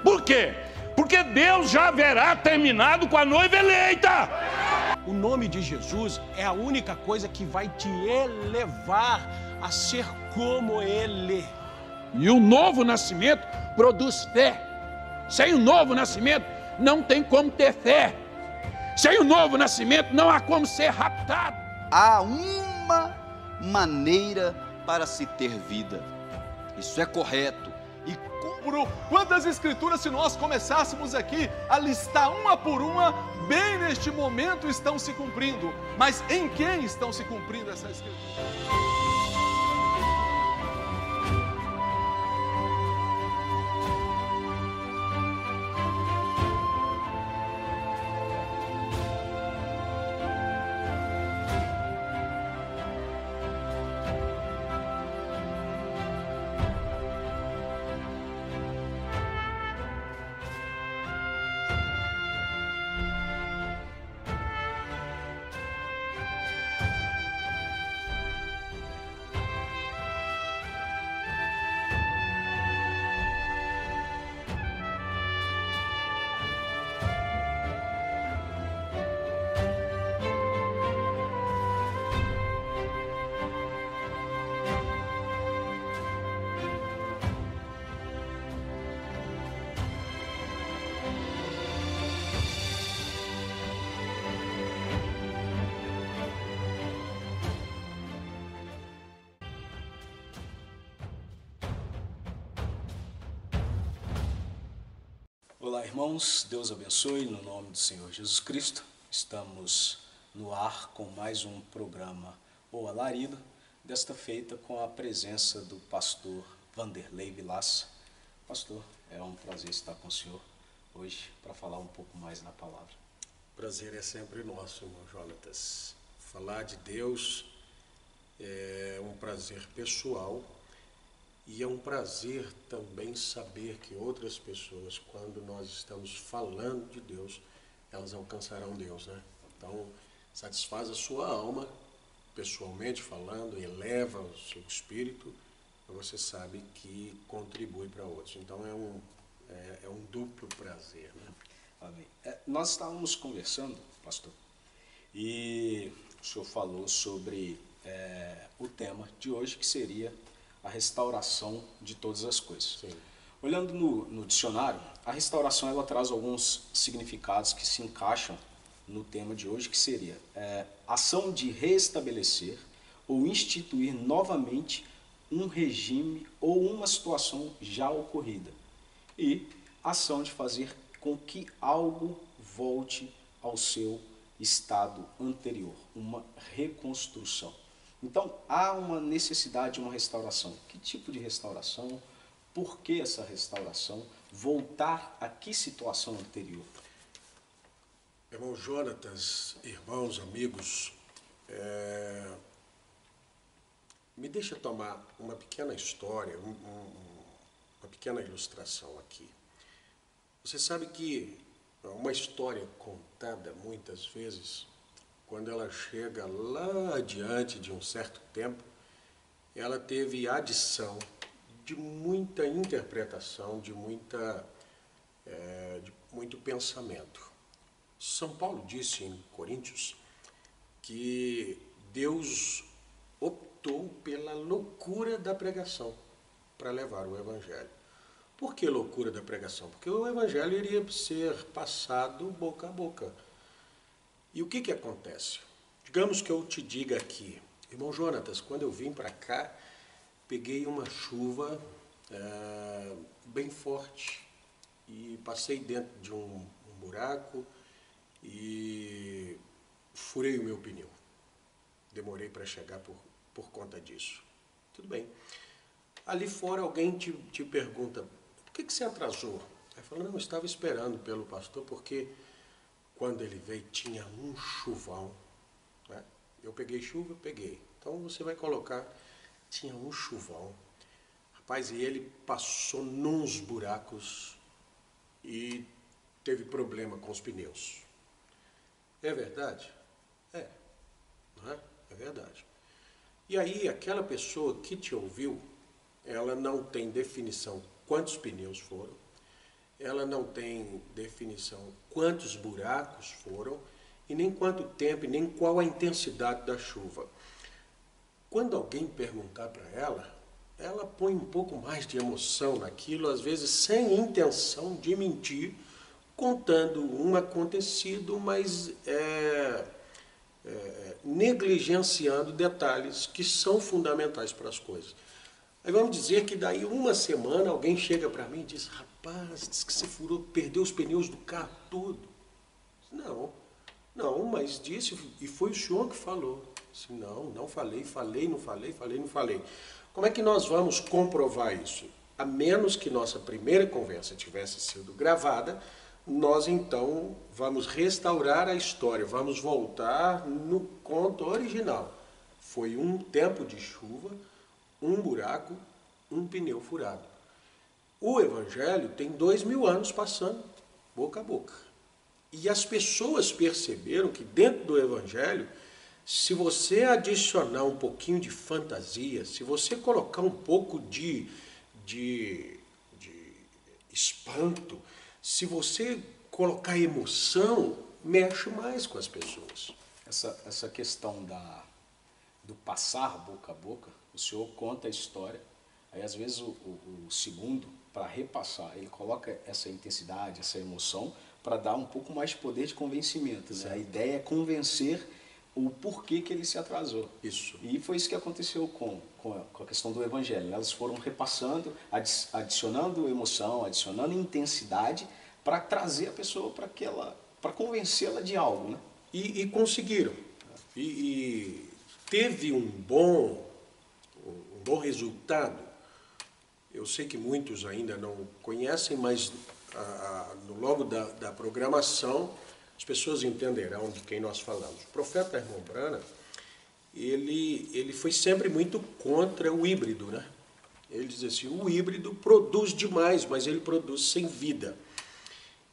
Por quê? Porque Deus já haverá terminado com a noiva eleita. O nome de Jesus é a única coisa que vai te elevar a ser como Ele. E o novo nascimento produz fé. Sem o novo nascimento, não tem como ter fé. Sem o novo nascimento, não há como ser raptado. Há uma maneira para se ter vida. Isso é correto. Quantas escrituras, se nós começássemos aqui a listar uma por uma, bem neste momento estão se cumprindo. Mas em quem estão se cumprindo essas escrituras? Olá, irmãos, Deus abençoe, no nome do Senhor Jesus Cristo. Estamos no ar com mais um programa O Alarido, desta feita com a presença do pastor Vanderlei Vilaça. Pastor, é um prazer estar com o senhor hoje para falar um pouco mais da palavra. Prazer é sempre nosso, irmão Jonatas. Falar de Deus é um prazer pessoal. E é um prazer também saber que outras pessoas, quando nós estamos falando de Deus, elas alcançarão Deus, né? Então, satisfaz a sua alma, pessoalmente falando, eleva o seu espírito, e você sabe que contribui para outros. Então, é um duplo prazer, né? Amém. Nós estávamos conversando, pastor, e o senhor falou sobre o tema de hoje, que seria a restauração de todas as coisas. Sim. Olhando no dicionário, a restauração ela traz alguns significados que se encaixam no tema de hoje, que seria ação de restabelecer ou instituir novamente um regime ou uma situação já ocorrida, e ação de fazer com que algo volte ao seu estado anterior, uma reconstrução. Então, há uma necessidade de uma restauração. Que tipo de restauração? Por que essa restauração? Voltar a que situação anterior? Irmão Jonatas, irmãos, amigos, me deixa tomar uma pequena história, uma pequena ilustração aqui. Você sabe que uma história contada muitas vezes, quando ela chega lá adiante de um certo tempo, ela teve adição de muita interpretação, de muito pensamento. São Paulo disse em Coríntios que Deus optou pela loucura da pregação para levar o Evangelho. Por que loucura da pregação? Porque o Evangelho iria ser passado boca a boca. E o que acontece? Digamos que eu te diga aqui, irmão Jonatas, quando eu vim para cá, peguei uma chuva bem forte e passei dentro de um buraco e furei o meu pneu. Demorei para chegar por conta disso. Tudo bem. Ali fora alguém te pergunta, por que você atrasou? Aí fala, não, eu estava esperando pelo pastor porque quando ele veio, tinha um chuvão, né? Eu peguei chuva, peguei. Então você vai colocar, tinha um chuvão. Rapaz, e ele passou nos buracos e teve problema com os pneus. É verdade? É, não é? É verdade. E aí, aquela pessoa que te ouviu, ela não tem definição quantos pneus foram, ela não tem definição quantos buracos foram, e nem quanto tempo, e nem qual a intensidade da chuva. Quando alguém perguntar para ela põe um pouco mais de emoção naquilo, às vezes sem intenção de mentir, contando um acontecido, mas negligenciando detalhes que são fundamentais para as coisas. Aí vamos dizer que daí uma semana alguém chega para mim e diz: rapaz, diz que você furou, perdeu os pneus do carro todo. Não, mas disse, e foi o senhor que falou. Disse, não falei. Como é que nós vamos comprovar isso? A menos que nossa primeira conversa tivesse sido gravada, nós então vamos restaurar a história, vamos voltar no conto original. Foi um tempo de chuva, um buraco, um pneu furado. O Evangelho tem 2000 anos passando boca a boca. E as pessoas perceberam que dentro do Evangelho, se você adicionar um pouquinho de fantasia, se você colocar um pouco de espanto, se você colocar emoção, mexe mais com as pessoas. Essa questão do passar boca a boca, o senhor conta a história, aí às vezes o segundo, para repassar, ele coloca essa intensidade, essa emoção, para dar um pouco mais de poder de convencimento. Né? A ideia é convencer o porquê que ele se atrasou. Isso. E foi isso que aconteceu com a questão do Evangelho. Elas foram repassando, adicionando emoção, adicionando intensidade, para trazer a pessoa para convencê-la de algo. Né? E conseguiram. E teve um bom resultado. Eu sei que muitos ainda não conhecem, mas logo da programação as pessoas entenderão de quem nós falamos. O profeta Herman Brana, ele foi sempre muito contra o híbrido, né? Ele diz assim, o híbrido produz demais, mas ele produz sem vida.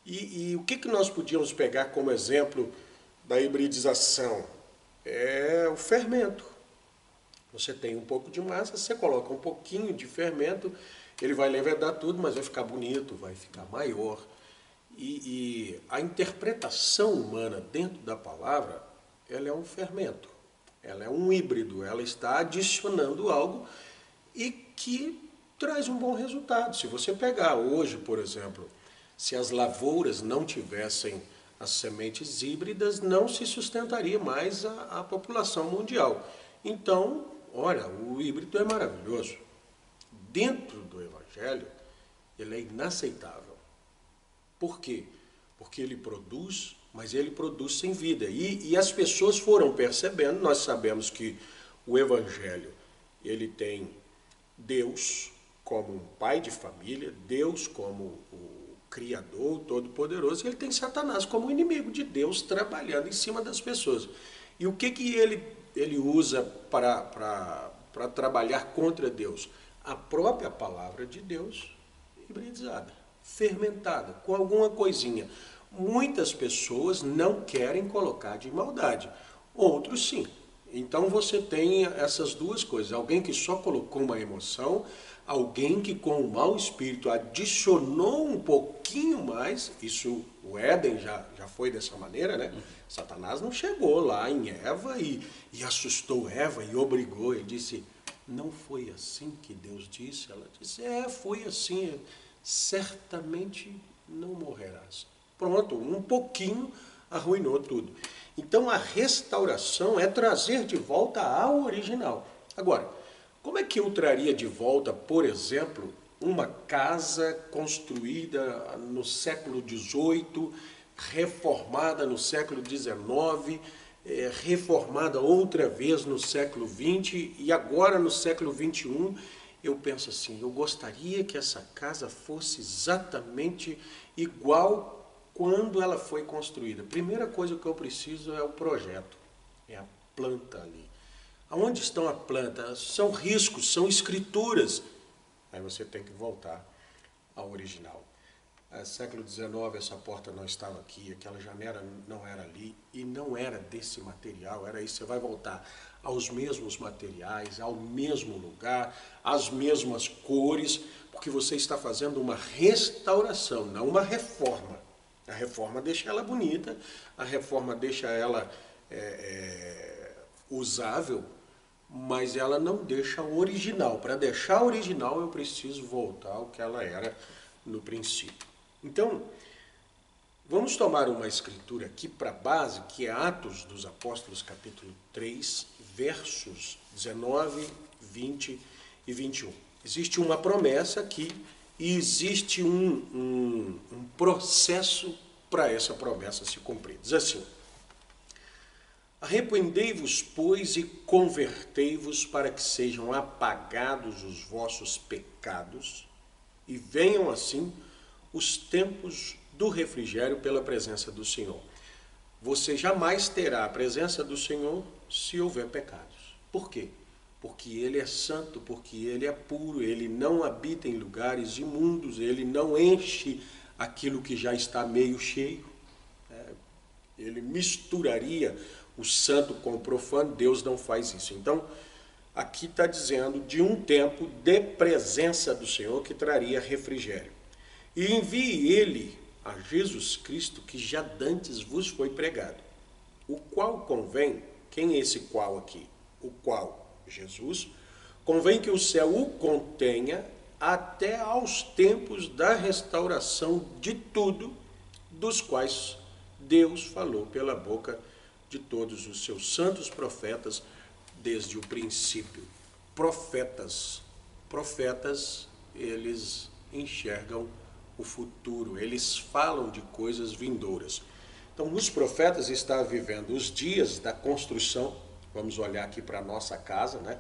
E o que nós podíamos pegar como exemplo da hibridização? É o fermento. Você tem um pouco de massa, você coloca um pouquinho de fermento, ele vai levedar tudo, mas vai ficar bonito, vai ficar maior. E a interpretação humana dentro da palavra, ela é um fermento, ela é um híbrido, ela está adicionando algo e que traz um bom resultado. Se você pegar hoje, por exemplo, se as lavouras não tivessem as sementes híbridas, não se sustentaria mais a população mundial. Então, olha, o híbrido é maravilhoso. Dentro do Evangelho, ele é inaceitável. Por quê? Porque ele produz, mas ele produz sem vida. E as pessoas foram percebendo, nós sabemos que o Evangelho, ele tem Deus como um pai de família, Deus como o Criador, Todo-Poderoso, e ele tem Satanás como inimigo de Deus trabalhando em cima das pessoas. E o que ele usa para trabalhar contra Deus? A própria palavra de Deus hibridizada, fermentada, com alguma coisinha. Muitas pessoas não querem colocar de maldade, outros sim. Então você tem essas duas coisas, alguém que só colocou uma emoção, alguém que com o mau espírito adicionou um pouquinho mais, isso o Éden já foi dessa maneira, né? Satanás não chegou lá em Eva e assustou Eva e obrigou, ele disse, não foi assim que Deus disse? Ela disse, foi assim, certamente não morrerás. Pronto, um pouquinho arruinou tudo. Então a restauração é trazer de volta ao original. Agora, como é que eu traria de volta, por exemplo, uma casa construída no século XVIII, reformada no século XIX, reformada outra vez no século XX e agora no século XXI? Eu penso assim, eu gostaria que essa casa fosse exatamente igual quando ela foi construída. A primeira coisa que eu preciso é o projeto, é a planta ali. Aonde estão a planta? São riscos, são escrituras. Aí você tem que voltar ao original. No século XIX essa porta não estava aqui, aquela janela não era ali e não era desse material, era isso. Você vai voltar aos mesmos materiais, ao mesmo lugar, às mesmas cores, porque você está fazendo uma restauração, não uma reforma. A reforma deixa ela bonita, a reforma deixa ela usável, mas ela não deixa original. Para deixar original, eu preciso voltar ao que ela era no princípio. Então, vamos tomar uma escritura aqui para base, que é Atos dos Apóstolos, capítulo 3, versos 19, 20 e 21. Existe uma promessa aqui e existe um processo para essa promessa se cumprir. Diz assim: arrependei-vos, pois, e convertei-vos para que sejam apagados os vossos pecados e venham assim os tempos do refrigério pela presença do Senhor. Você jamais terá a presença do Senhor se houver pecados. Por quê? Porque Ele é santo, porque Ele é puro, Ele não habita em lugares imundos, Ele não enche aquilo que já está meio cheio. Ele misturaria o santo com o profano, Deus não faz isso. Então, aqui está dizendo de um tempo de presença do Senhor que traria refrigério. E envie Ele a Jesus Cristo, que já dantes vos foi pregado, o qual convém, quem é esse qual aqui? O qual? Jesus, convém que o céu o contenha até aos tempos da restauração de tudo, dos quais Deus falou pela boca de todos os seus santos profetas desde o princípio. Profetas, eles enxergam o futuro, eles falam de coisas vindouras. Então, os profetas estão vivendo os dias da construção. Vamos olhar aqui para a nossa casa, né?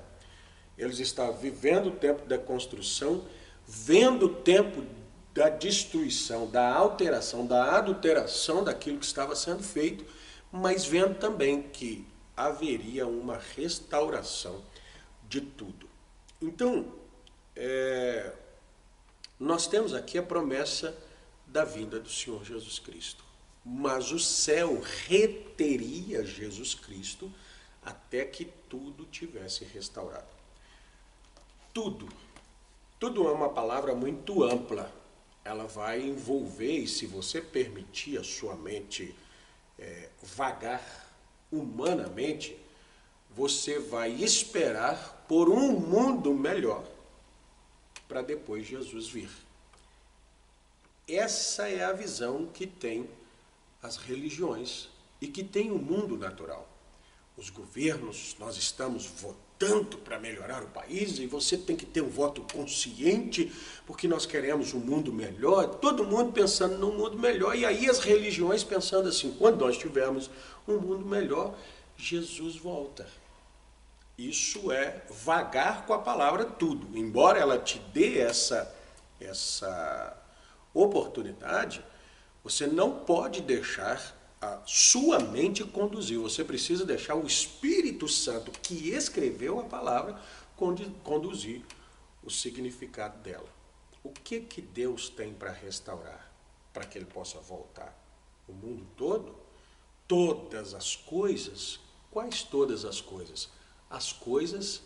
Eles estavam vivendo o tempo da construção, vendo o tempo da destruição, da alteração, da adulteração daquilo que estava sendo feito, mas vendo também que haveria uma restauração de tudo. Então, nós temos aqui a promessa da vinda do Senhor Jesus Cristo. Mas o céu reteria Jesus Cristo até que tudo tivesse restaurado. Tudo é uma palavra muito ampla. Ela vai envolver, e se você permitir a sua mente vagar humanamente, você vai esperar por um mundo melhor para depois Jesus vir. Essa é a visão que tem as religiões e que tem o mundo natural. Os governos, nós estamos votando para melhorar o país e você tem que ter um voto consciente porque nós queremos um mundo melhor, todo mundo pensando num mundo melhor, e aí as religiões pensando assim, quando nós tivermos um mundo melhor, Jesus volta. Isso é vagar com a palavra tudo. Embora ela te dê essa oportunidade, você não pode deixar a sua mente conduzir. Você precisa deixar o Espírito Santo, que escreveu a palavra, conduzir o significado dela. O que Deus tem para restaurar, para que Ele possa voltar? O mundo todo? Todas as coisas? Quais todas as coisas? As coisas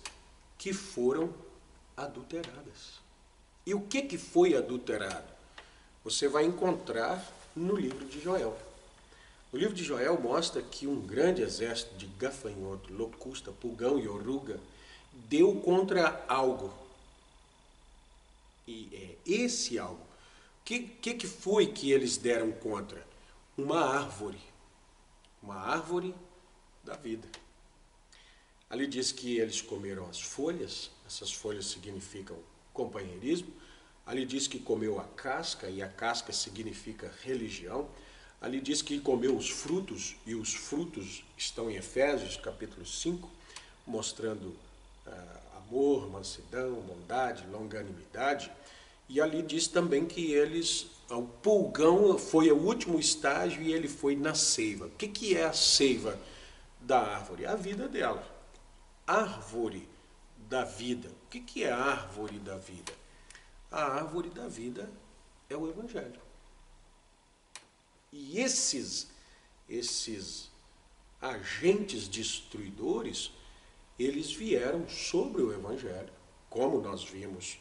que foram adulteradas. E o que foi adulterado? Você vai encontrar no livro de Joel. O livro de Joel mostra que um grande exército de gafanhoto, locusta, pulgão e oruga deu contra algo. E é esse algo. O que foi que eles deram contra? Uma árvore. Uma árvore da vida. Ali diz que eles comeram as folhas, essas folhas significam companheirismo. Ali diz que comeu a casca, e a casca significa religião. Ali diz que comeu os frutos, e os frutos estão em Efésios, capítulo 5, mostrando amor, mansidão, bondade, longanimidade. E ali diz também que o pulgão foi o último estágio e ele foi na seiva. O que é a seiva da árvore? A vida dela. Árvore da vida. O que é a árvore da vida? A árvore da vida é o Evangelho. E esses agentes destruidores, eles vieram sobre o Evangelho, como nós vimos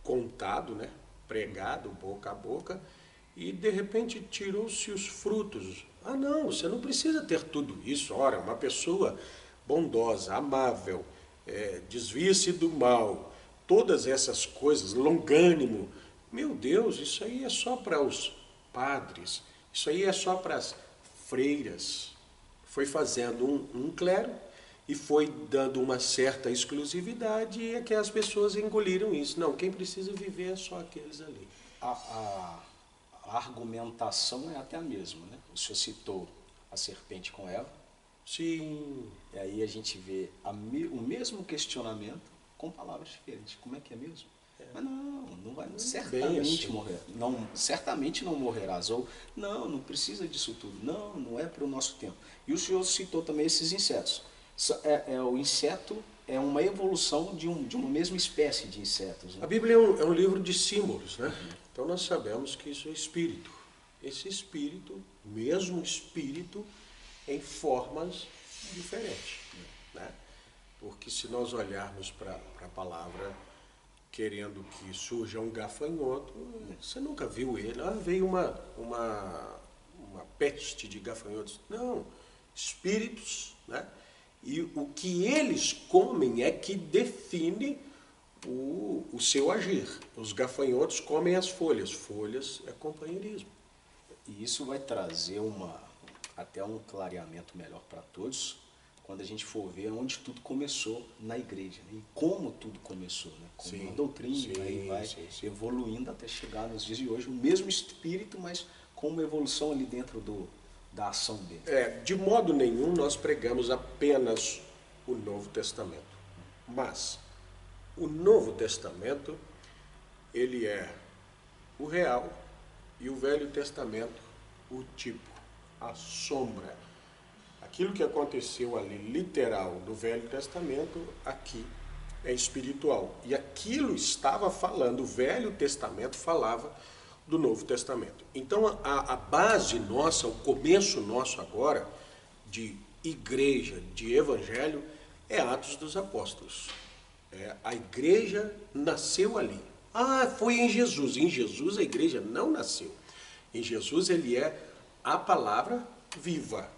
contado, né? Pregado boca a boca, e de repente tirou-se os frutos. Ah, não, você não precisa ter tudo isso. Ora, uma pessoa bondosa, amável, desvia-se do mal, todas essas coisas, longânimo. Meu Deus, isso aí é só para os padres, isso aí é só para as freiras. Foi fazendo um clero e foi dando uma certa exclusividade e é que as pessoas engoliram isso. Não, quem precisa viver é só aqueles ali. A argumentação é até a mesma, né? O senhor citou a serpente com Eva. Sim. E aí a gente vê o mesmo questionamento com palavras diferentes. Como é que é mesmo? Mas não vai, certamente assim. morrer. Não, certamente não morrerás. Ou não precisa disso tudo. Não é para o nosso tempo. E o senhor citou também esses insetos. O inseto é uma evolução de uma mesma espécie de insetos, né? A Bíblia é um livro de símbolos, né? Então nós sabemos que isso é espírito. Esse espírito, mesmo espírito, em formas diferentes, né? Porque se nós olharmos para a palavra querendo que surja um gafanhoto, você nunca viu ele. Veio uma peste de gafanhotos. Não, espíritos, né? E o que eles comem é que define o seu agir. Os gafanhotos comem as folhas. Folhas é companheirismo. E isso vai trazer até um clareamento melhor para todos, quando a gente for ver onde tudo começou na igreja, né? E como tudo começou, né? Como uma doutrina, aí vai evoluindo até chegar nos dias de hoje, o mesmo espírito, mas com uma evolução ali dentro da ação dele. De modo nenhum nós pregamos apenas o Novo Testamento, mas o Novo Testamento, ele é o real e o Velho Testamento, o tipo, a sombra. Aquilo que aconteceu ali, literal, no Velho Testamento, aqui é espiritual. E aquilo estava falando, o Velho Testamento falava do Novo Testamento. Então, a base nossa, o começo nosso agora, de igreja, de evangelho, é Atos dos Apóstolos. A igreja nasceu ali. Foi em Jesus. Em Jesus a igreja não nasceu. Em Jesus ele é a palavra viva.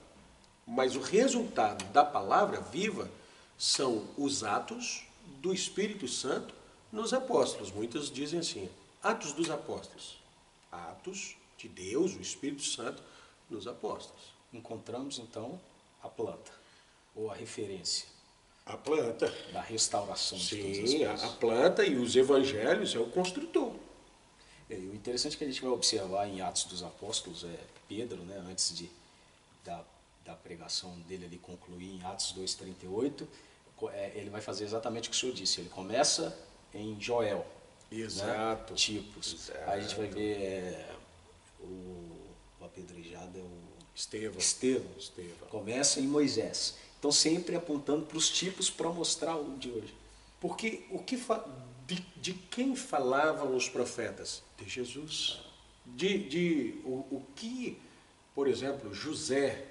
Mas o resultado da palavra viva são os atos do Espírito Santo nos apóstolos. Muitos dizem assim, Atos dos Apóstolos. Atos de Deus, o Espírito Santo, nos apóstolos. Encontramos, então, a planta, ou a referência. A planta. Da restauração de todas as Sim, coisas. a planta e os evangelhos é o construtor. E o interessante é que a gente vai observar em Atos dos Apóstolos, Pedro, né, antes da pregação dele ali concluir em Atos 2,38, ele vai fazer exatamente o que o senhor disse. Ele começa em Joel. Exato. Né? Tipos. Exato. Aí a gente vai ver o apedrejado é o Estevão. Começa em Moisés. Então sempre apontando para os tipos para mostrar o de hoje. Porque de quem falavam os profetas? De Jesus. O que, por exemplo, José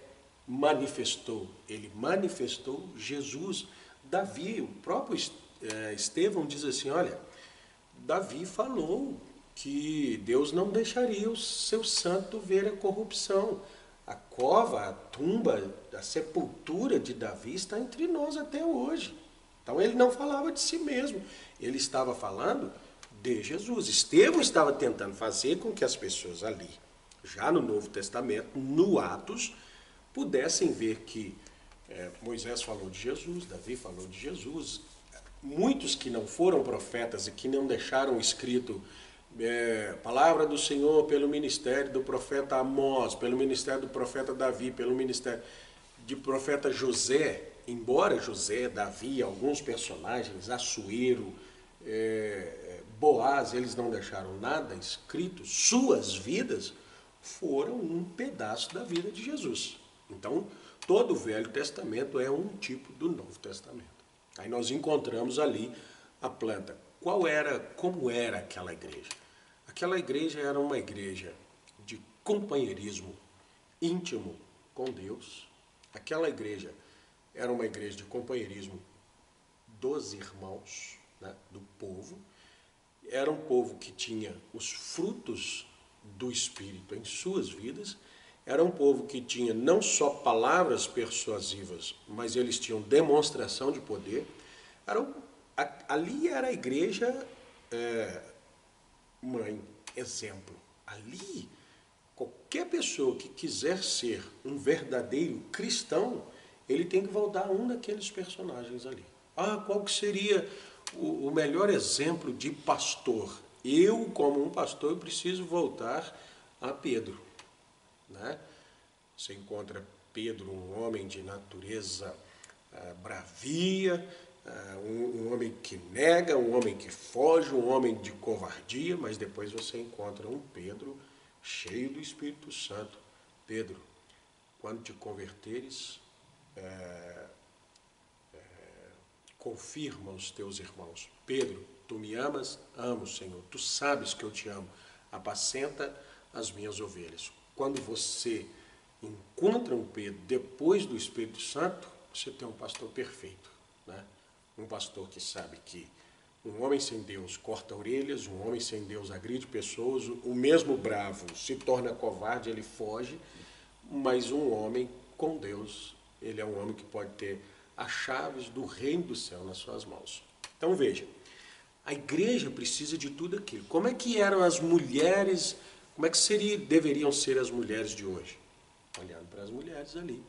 manifestou? Ele manifestou Jesus. Davi, o próprio Estevão diz assim, olha, Davi falou que Deus não deixaria o seu santo ver a corrupção. A cova, a tumba, a sepultura de Davi está entre nós até hoje. Então ele não falava de si mesmo, ele estava falando de Jesus. Estevão estava tentando fazer com que as pessoas ali, já no Novo Testamento, no Atos, pudessem ver que Moisés falou de Jesus, Davi falou de Jesus. Muitos que não foram profetas e que não deixaram escrito palavra do Senhor pelo ministério do profeta Amós, pelo ministério do profeta Davi, pelo ministério de profeta José, embora José, Davi, alguns personagens, Assuero, Boaz, eles não deixaram nada escrito, suas vidas foram um pedaço da vida de Jesus. Então, todo o Velho Testamento é um tipo do Novo Testamento. Aí nós encontramos ali a planta. Como era aquela igreja? Aquela igreja era uma igreja de companheirismo íntimo com Deus. Aquela igreja era uma igreja de companheirismo dos irmãos, né, do povo. Era um povo que tinha os frutos do Espírito em suas vidas. Era um povo que tinha não só palavras persuasivas, mas eles tinham demonstração de poder. Ali era a igreja mãe, exemplo. Ali, qualquer pessoa que quiser ser um verdadeiro cristão, ele tem que voltar a um daqueles personagens ali. Qual que seria o melhor exemplo de pastor? Eu, como um pastor, eu preciso voltar a Pedro, né? Você encontra Pedro, um homem de natureza bravia, um homem que nega, um homem que foge, um homem de covardia, mas depois você encontra um Pedro cheio do Espírito Santo. Pedro, quando te converteres, confirma os teus irmãos. Pedro, tu me amas? Amo, Senhor. Tu sabes que eu te amo. Apacenta as minhas ovelhas. Quando você encontra um Pedro depois do Espírito Santo, você tem um pastor perfeito, né? Um pastor que sabe que um homem sem Deus corta orelhas, um homem sem Deus agride pessoas, o mesmo bravo se torna covarde, ele foge, mas um homem com Deus, ele é um homem que pode ter as chaves do reino do céu nas suas mãos. Então veja, a igreja precisa de tudo aquilo. Como é que eram as mulheres, como é que deveriam ser as mulheres de hoje? Olhando para as mulheres ali,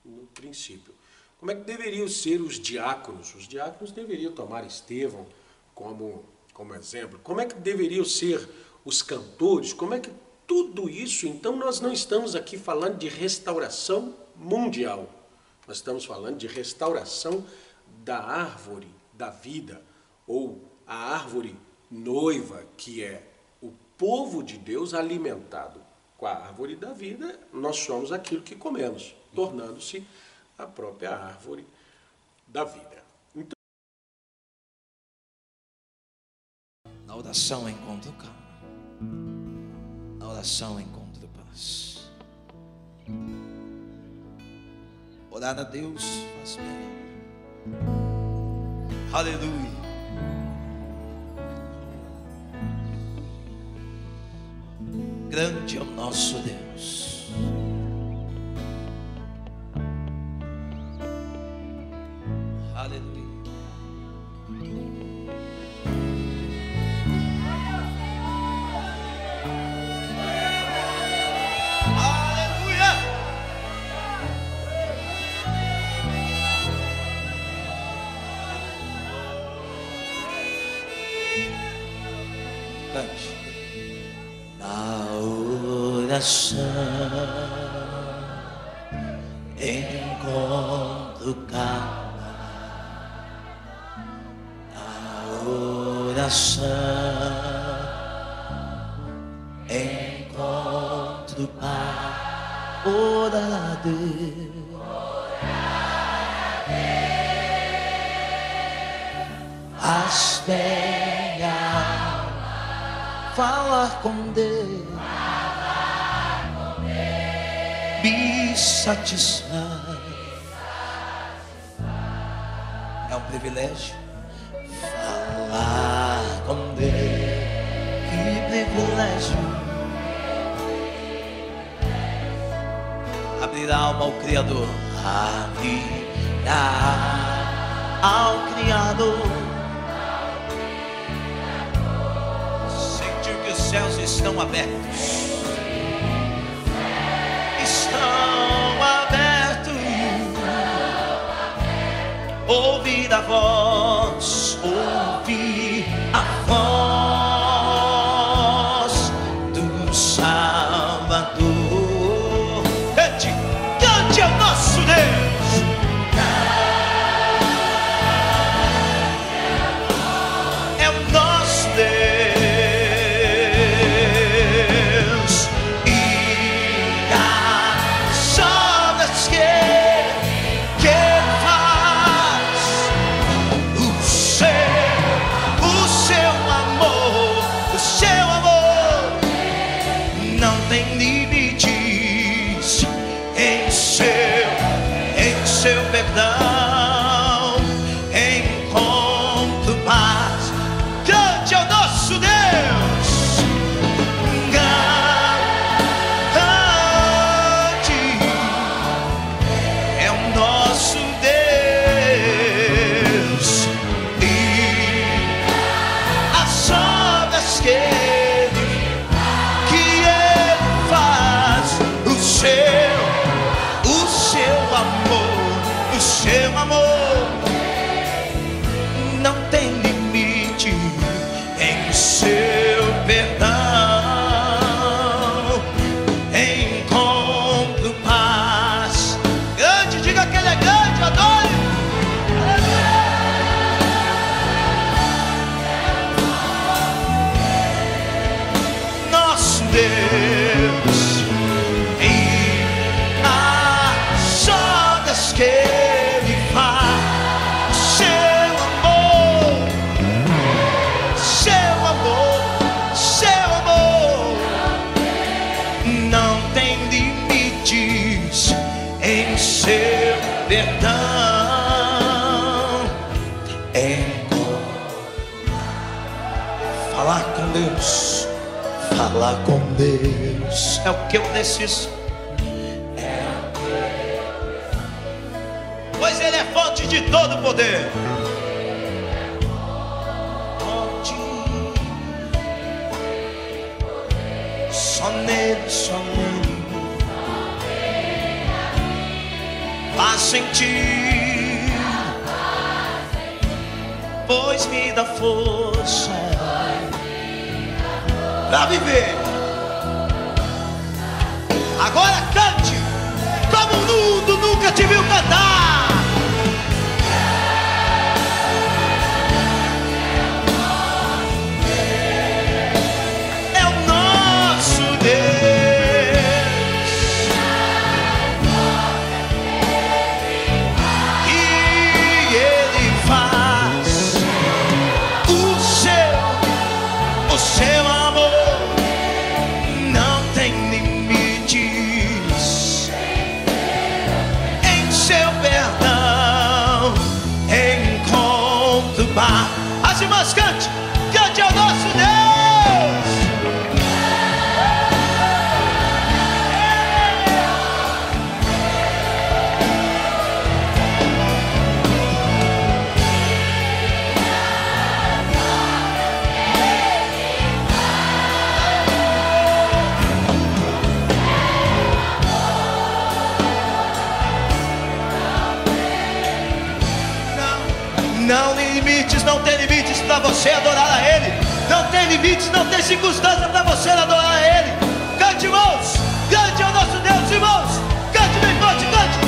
no princípio. Como é que deveriam ser os diáconos? Os diáconos deveriam tomar Estevão como exemplo. Como é que deveriam ser os cantores? Como é que tudo isso? Então nós não estamos aqui falando de restauração mundial. Nós estamos falando de restauração da árvore da vida, ou a árvore noiva, que é o povo de Deus alimentado com a árvore da vida. Nós somos aquilo que comemos, tornando-se a própria árvore da vida. Então, na oração encontro calma, na oração encontro paz. Orar a Deus faz bem. Aleluia. Grande é o nosso Deus. Aleluia. Cante. Na oração encontro calma, na oração encontro paz. Orar a Deus, faz bem a alma, falar com Deus, me satisfaz. É um privilégio falar com Deus. Que privilégio abrir a alma ao Criador, abrir a alma ao Criador, sentir que os céus estão abertos. Estão abertos. Ouvir a voz, ouvir a voz do Salvador. Cante, cante ao nosso Deus. É o nosso Deus. Falar com Deus, falar com Deus é o que eu preciso. Pois Ele é fonte de todo poder. Só nele, só nele faz sentir, pois me dá força pra viver. Agora cante como o mundo nunca te viu cantar. É o nosso Deus, e Ele faz o seu amor não tem limites. Em seu perdão encontro paz. As irmãs cante, cante ao nosso Deus. Não limites, não tem limites para você adorar a Ele. Não tem limites, não tem circunstância para você adorar a Ele. Cante, irmãos, cante ao nosso Deus, irmãos. Cante bem forte, cante.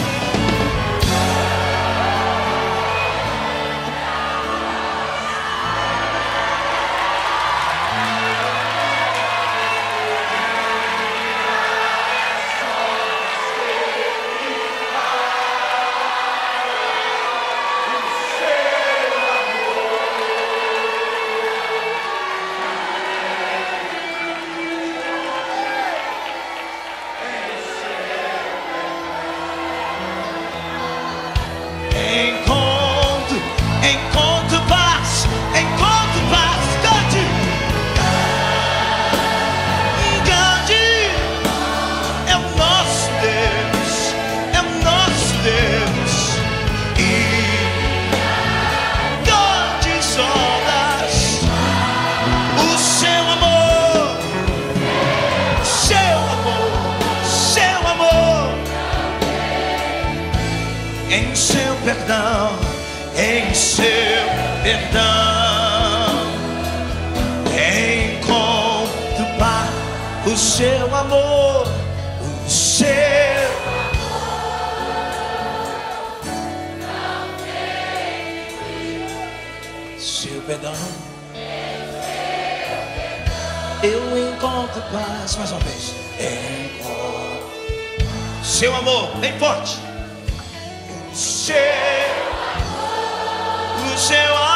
Encontro paz, cante, cante, é o nosso Deus, é o nosso Deus, e grandes obras, o seu amor, seu amor, seu amor, em seu perdão. Em seu perdão encontro paz, o seu amor, o seu perdão. Eu encontro paz, mais uma vez. Encontro seu amor, bem forte. O seu amor.